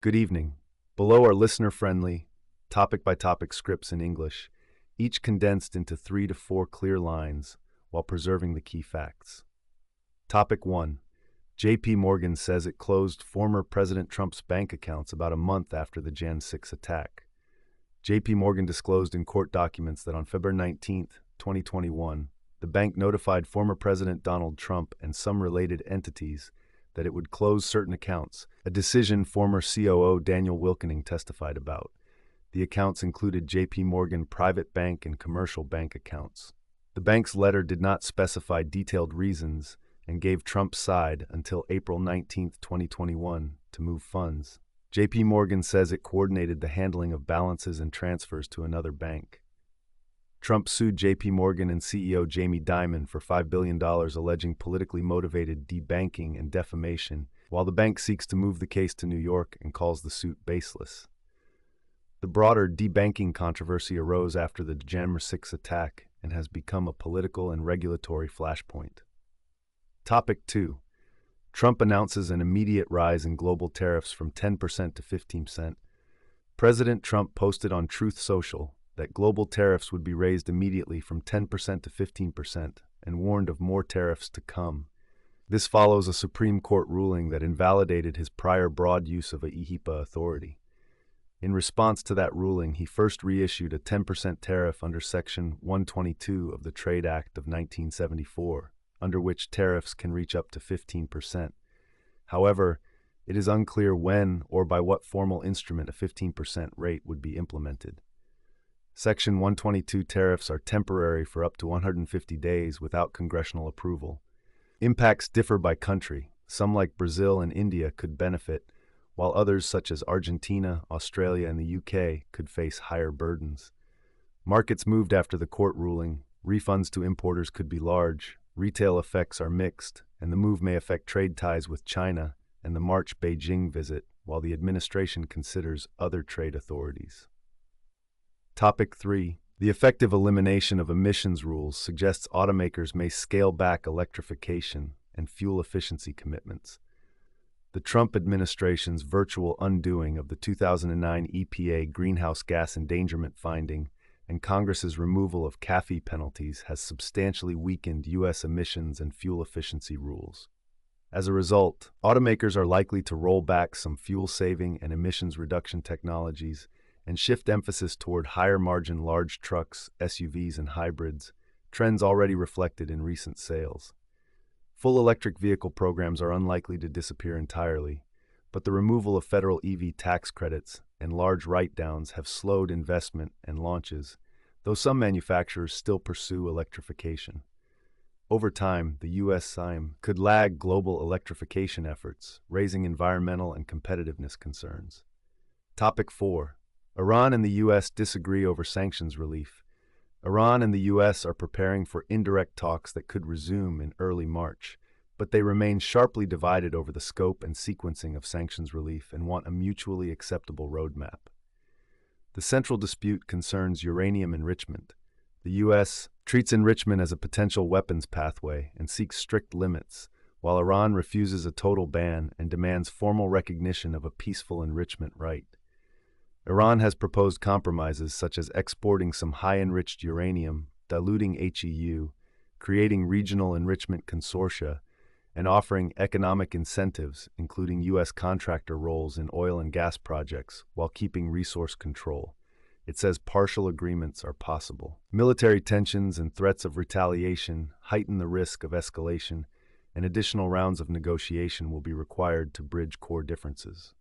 Good evening. Below are listener-friendly, topic-by-topic scripts in English, each condensed into 3 to 4 clear lines while preserving the key facts. Topic 1. JPMorgan says it closed former President Trump's bank accounts about a month after the Jan 6 attack. JPMorgan disclosed in court documents that on February 19, 2021, the bank notified former President Donald Trump and some related entities that it would close certain accounts, a decision former COO Daniel Wilkening testified about. The accounts included JPMorgan private bank and commercial bank accounts. The bank's letter did not specify detailed reasons and gave Trump's side until April 19, 2021, to move funds. JPMorgan says it coordinated the handling of balances and transfers to another bank. Trump sued JPMorgan and CEO Jamie Dimon for $5 billion alleging politically motivated debanking and defamation, while the bank seeks to move the case to New York and calls the suit baseless. The broader debanking controversy arose after the January 6 attack and has become a political and regulatory flashpoint. Topic 2. Trump announces an immediate rise in global tariffs from 10% to 15%. President Trump posted on Truth Social that global tariffs would be raised immediately from 10% to 15% and warned of more tariffs to come. This follows a Supreme Court ruling that invalidated his prior broad use of a EHIPA authority. In response to that ruling, he first reissued a 10% tariff under Section 122 of the Trade Act of 1974, under which tariffs can reach up to 15%. However, it is unclear when or by what formal instrument a 15% rate would be implemented. Section 122 tariffs are temporary for up to 150 days without congressional approval. Impacts differ by country. Some, like Brazil and India, could benefit, while others, such as Argentina, Australia, and the UK, could face higher burdens. Markets moved after the court ruling. Refunds to importers could be large. Retail effects are mixed, and the move may affect trade ties with China and the March Beijing visit, while the administration considers other trade authorities. Topic 3. The effective elimination of emissions rules suggests automakers may scale back electrification and fuel efficiency commitments. The Trump administration's virtual undoing of the 2009 EPA greenhouse gas endangerment finding and Congress's removal of CAFE penalties has substantially weakened U.S. emissions and fuel efficiency rules. As a result, automakers are likely to roll back some fuel-saving and emissions reduction technologies and shift emphasis toward higher-margin large trucks, SUVs, and hybrids, trends already reflected in recent sales. Full electric vehicle programs are unlikely to disappear entirely, but the removal of federal EV tax credits and large write-downs have slowed investment and launches, though some manufacturers still pursue electrification. Over time, the U.S. SIM could lag global electrification efforts, raising environmental and competitiveness concerns. Topic 4. Iran and the U.S. disagree over sanctions relief. Iran and the U.S. are preparing for indirect talks that could resume in early March, but they remain sharply divided over the scope and sequencing of sanctions relief and want a mutually acceptable roadmap. The central dispute concerns uranium enrichment. The U.S. treats enrichment as a potential weapons pathway and seeks strict limits, while Iran refuses a total ban and demands formal recognition of a peaceful enrichment right. Iran has proposed compromises such as exporting some high-enriched uranium, diluting HEU, creating regional enrichment consortia, and offering economic incentives, including U.S. contractor roles in oil and gas projects, while keeping resource control. It says partial agreements are possible. Military tensions and threats of retaliation heighten the risk of escalation, and additional rounds of negotiation will be required to bridge core differences.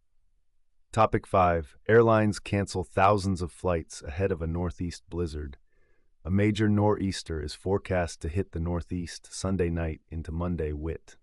Topic 5. Airlines cancel thousands of flights ahead of a northeast blizzard. A major nor'easter is forecast to hit the northeast Sunday night into Monday wit.